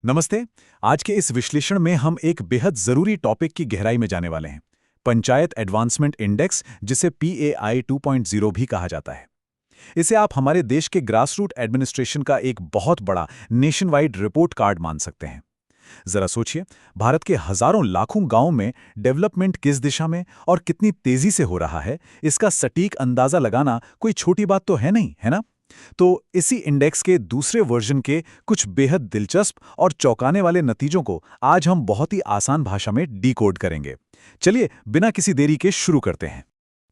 नमस्ते। आज के इस विश्लेषण में हम एक बेहद जरूरी टॉपिक की गहराई में जाने वाले हैं। पंचायत एडवांसमेंट इंडेक्स, जिसे PAI 2.0 भी कहा जाता है। इसे आप हमारे देश के ग्रासरूट एडमिनिस्ट्रेशन का एक बहुत बड़ा नेशन वाइड रिपोर्ट कार्ड मान सकते हैं। जरा सोचिए, भारत के हजारों लाखों गांवों में डेवलपमेंट किस दिशा में और कितनी तेजी से हो रहा है, इसका सटीक अंदाजा लगाना कोई छोटी बात तो है नहीं, है ना? तो इसी इंडेक्स के दूसरे वर्जन के कुछ बेहद दिलचस्प और चौंकाने वाले नतीजों को आज हम बहुत ही आसान भाषा में डिकोड करेंगे। चलिए, बिना किसी देरी के शुरू करते हैं।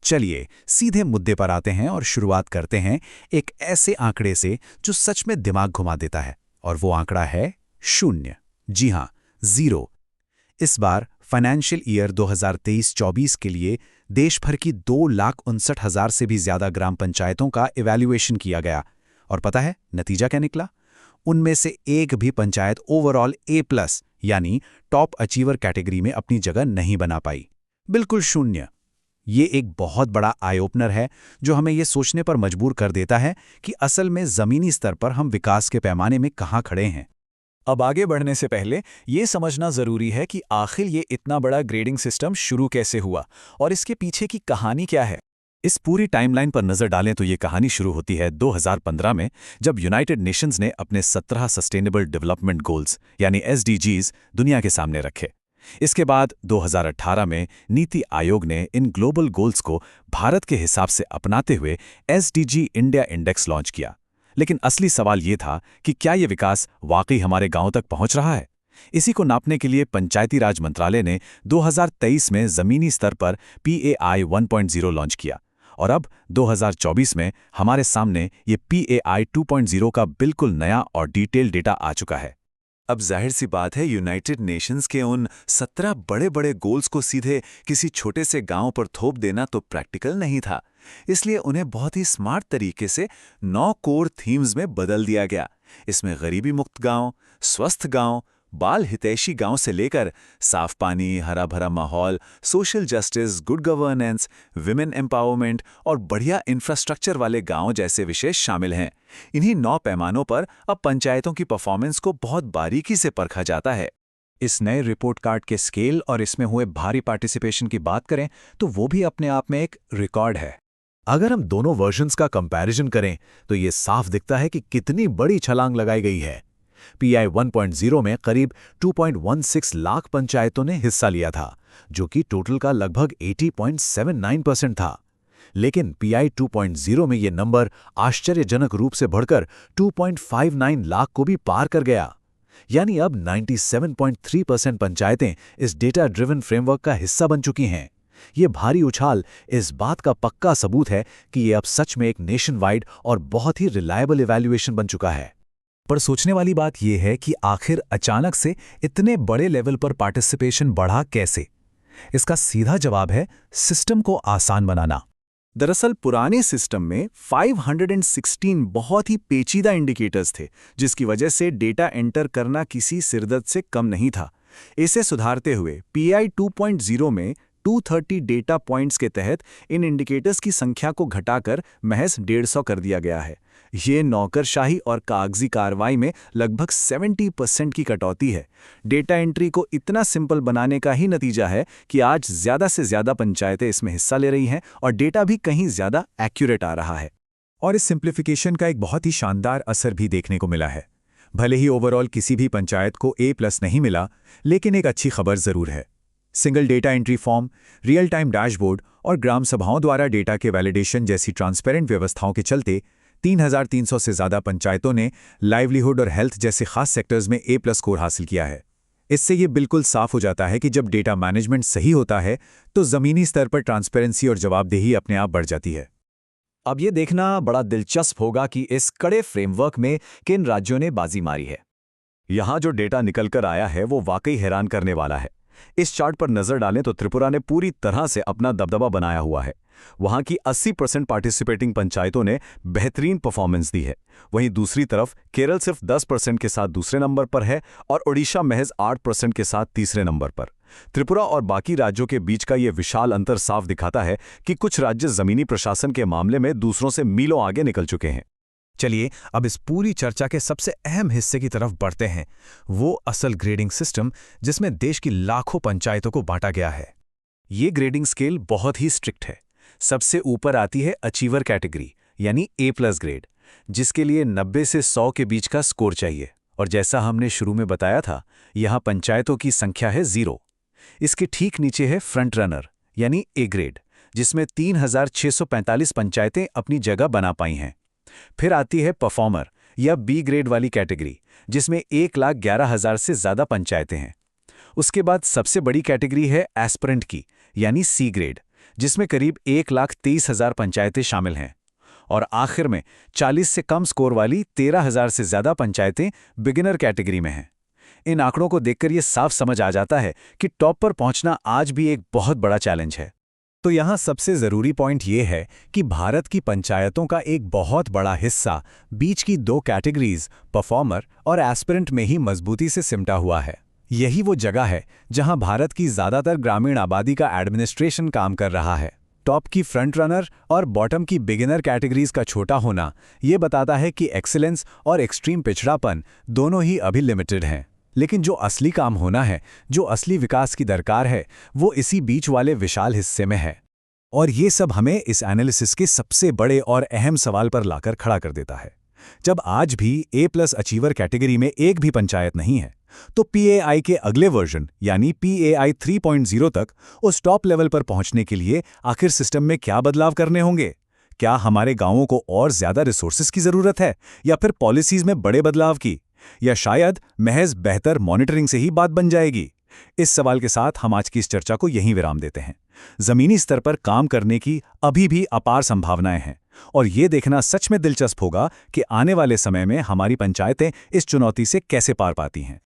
चलिए सीधे मुद्दे पर आते हैं और शुरुआत करते हैं एक ऐसे आंकड़े से जो सच में दिमाग घुमा देता है, और वो आंकड़ा है 0। जी हां, 0। इस बार फाइनेंशियल ईयर 2023-24 के लिए देश भर की 2,59,000 से भी ज्यादा ग्राम पंचायतों का इवैल्यूएशन किया गया। और पता है नतीजा क्या निकला? उनमें से एक भी पंचायत ओवरऑल A+ यानी टॉप अचीवर कैटेगरी में अपनी जगह नहीं बना पाई। बिल्कुल 0। ये एक बहुत बड़ा आई ओपनर है, जो हमें ये सोचने पर मजबूर कर देता है कि असल में जमीनी स्तर पर हम विकास के पैमाने में कहाँ खड़े हैं। अब आगे बढ़ने से पहले ये समझना जरूरी है कि आखिर ये इतना बड़ा ग्रेडिंग सिस्टम शुरू कैसे हुआ और इसके पीछे की कहानी क्या है। इस पूरी टाइमलाइन पर नजर डालें तो ये कहानी शुरू होती है 2015 में, जब यूनाइटेड नेशंस ने अपने 17 सस्टेनेबल डेवलपमेंट गोल्स यानी SDGs दुनिया के सामने रखे। इसके बाद 2018 में नीति आयोग ने इन ग्लोबल गोल्स को भारत के हिसाब से अपनाते हुए SDG इंडिया इंडेक्स लॉन्च किया। लेकिन असली सवाल ये था कि क्या ये विकास वाकई हमारे गांवों तक पहुंच रहा है? इसी को नापने के लिए पंचायती राज मंत्रालय ने 2023 में जमीनी स्तर पर PAI 1.0 लॉन्च किया, और अब 2024 में हमारे सामने ये PAI 2.0 का बिल्कुल नया और डिटेल डेटा आ चुका है। अब जाहिर सी बात है, यूनाइटेड नेशंस के उन 17 बड़े बड़े गोल्स को सीधे किसी छोटे से गांव पर थोप देना तो प्रैक्टिकल नहीं था। इसलिए उन्हें बहुत ही स्मार्ट तरीके से 9 कोर थीम्स में बदल दिया गया। इसमें गरीबी मुक्त गांव, स्वस्थ गांव, बाल हितैषी गांव से लेकर साफ पानी, हरा भरा माहौल, social justice, good governance, women empowerment और बढ़िया इंफ्रास्ट्रक्चर वाले गांव जैसे विषय शामिल हैं। इन्हीं 9 पैमानों पर अब पंचायतों की परफॉर्मेंस को बहुत बारीकी से परखा जाता है। इस नए रिपोर्ट कार्ड के स्केल और इसमें हुए भारी पार्टिसिपेशन की बात करें तो वो भी अपने आप में एक रिकॉर्ड है। अगर हम दोनों वर्जन्स का कंपैरिजन करें तो ये साफ दिखता है कि कितनी बड़ी छलांग लगाई गई है। PAI 1.0 में करीब 2.16 लाख पंचायतों ने हिस्सा लिया था, जो कि टोटल का लगभग 80.79% था। लेकिन PAI 2.0 में ये नंबर आश्चर्यजनक रूप से बढ़कर 2.59 लाख को भी पार कर गया। यानी अब 97.3% पंचायतें इस डेटा ड्रिवन फ्रेमवर्क का हिस्सा बन चुकी हैं। ये भारी उछाल इस बात का पक्का सबूत है कि ये अब सच में एक नेशन वाइड और बहुत ही रिलायबल इवैल्यूएशन बन चुका है। पर सोचने वाली बात यह है कि आखिर अचानक से इतने बड़े लेवल पर पार्टिसिपेशन बढ़ा कैसे? इसका सीधा जवाब है सिस्टम को आसान बनाना। दरअसल पुराने सिस्टम में 516 बहुत ही पेचीदा इंडिकेटर्स थे, जिसकी वजह से डेटा एंटर करना किसी सिरदर्द से कम नहीं था। इसे सुधारते हुए PAI 2.0 में 230 डेटा पॉइंट्स के तहत इन इंडिकेटर्स की संख्या को घटाकर महज 150 कर दिया गया है। ये नौकरशाही और कागजी कार्रवाई में लगभग 70% की कटौती है। डेटा एंट्री को इतना सिंपल बनाने का ही नतीजा है कि आज ज़्यादा से ज़्यादा पंचायतें इसमें हिस्सा ले रही हैं और डेटा भी कहीं ज़्यादा एक्यूरेट आ रहा है। और इस सिंप्लीफिकेशन का एक बहुत ही शानदार असर भी देखने को मिला है। भले ही ओवरऑल किसी भी पंचायत को A+ नहीं मिला, लेकिन एक अच्छी खबर ज़रूर है। Single data entry form, real time dashboard और ग्राम सभाओं द्वारा डेटा के वैलिडेशन जैसी ट्रांसपेरेंट व्यवस्थाओं के चलते 3,300 से ज़्यादा पंचायतों ने लाइवलीहुड और हेल्थ जैसे खास सेक्टर्स में A+ स्कोर हासिल किया है। इससे ये बिल्कुल साफ हो जाता है कि जब डेटा मैनेजमेंट सही होता है तो ज़मीनी स्तर पर ट्रांसपेरेंसी और जवाबदेही अपने आप बढ़ जाती है। अब ये देखना बड़ा दिलचस्प होगा कि इस कड़े फ्रेमवर्क में किन राज्यों ने बाजी मारी है। यहाँ जो डेटा निकलकर आया है वो वाकई हैरान करने वाला है। इस चार्ट पर नजर डालें तो त्रिपुरा ने पूरी तरह से अपना दबदबा बनाया हुआ है। वहां की 80% पार्टिसिपेटिंग पंचायतों ने बेहतरीन परफॉर्मेंस दी है। वहीं दूसरी तरफ केरल सिर्फ 10% के साथ दूसरे नंबर पर है और ओडिशा महज 8% के साथ तीसरे नंबर पर। त्रिपुरा और बाकी राज्यों के बीच का ये विशाल अंतर साफ दिखाता है कि कुछ राज्य जमीनी प्रशासन के मामले में दूसरों से मीलों आगे निकल चुके हैं। चलिए अब इस पूरी चर्चा के सबसे अहम हिस्से की तरफ बढ़ते हैं, वो असल ग्रेडिंग सिस्टम जिसमें देश की लाखों पंचायतों को बांटा गया है। ये ग्रेडिंग स्केल बहुत ही स्ट्रिक्ट है। सबसे ऊपर आती है अचीवर कैटेगरी यानी A+ ग्रेड, जिसके लिए 90 से 100 के बीच का स्कोर चाहिए। और जैसा हमने शुरू में बताया था, यहाँ पंचायतों की संख्या है 0। इसके ठीक नीचे है फ्रंट रनर यानी A ग्रेड, जिसमें 3645 पंचायतें अपनी जगह बना पाई हैं। फिर आती है परफॉर्मर या B ग्रेड वाली कैटेगरी, जिसमें 1,11,000 से ज़्यादा पंचायतें हैं। उसके बाद सबसे बड़ी कैटेगरी है एस्पिरेंट की यानी C ग्रेड, जिसमें करीब 1,23,000 पंचायतें शामिल हैं। और आखिर में 40 से कम स्कोर वाली 13,000 से ज़्यादा पंचायतें बिगिनर कैटेगरी में हैं। इन आंकड़ों को देखकर ये साफ समझ आ जाता है कि टॉप पर पहुंचना आज भी एक बहुत बड़ा चैलेंज है। तो यहाँ सबसे ज़रूरी पॉइंट ये है कि भारत की पंचायतों का एक बहुत बड़ा हिस्सा बीच की 2 कैटेगरीज परफॉर्मर और एस्पिरेंट में ही मजबूती से सिमटा हुआ है। यही वो जगह है जहां भारत की ज़्यादातर ग्रामीण आबादी का एडमिनिस्ट्रेशन काम कर रहा है। टॉप की फ्रंट रनर और बॉटम की बिगिनर कैटेगरीज का छोटा होना ये बताता है कि एक्सीलेंस और एक्सट्रीम पिछड़ापन दोनों ही अभी लिमिटेड हैं। लेकिन जो असली काम होना है, जो असली विकास की दरकार है, वो इसी बीच वाले विशाल हिस्से में है। और ये सब हमें इस एनालिसिस के सबसे बड़े और अहम सवाल पर लाकर खड़ा कर देता है। जब आज भी A+ अचीवर कैटेगरी में एक भी पंचायत नहीं है, तो PAI के अगले वर्जन यानी PAI 3.0 तक उस टॉप लेवल पर पहुंचने के लिए आखिर सिस्टम में क्या बदलाव करने होंगे? क्या हमारे गांवों को और ज्यादा रिसोर्सेज की जरूरत है, या फिर पॉलिसीज में बड़े बदलाव की, या शायद महज बेहतर मॉनिटरिंग से ही बात बन जाएगी? इस सवाल के साथ हम आज की इस चर्चा को यहीं विराम देते हैं। जमीनी स्तर पर काम करने की अभी भी अपार संभावनाएं हैं, और ये देखना सच में दिलचस्प होगा कि आने वाले समय में हमारी पंचायतें इस चुनौती से कैसे पार पाती हैं।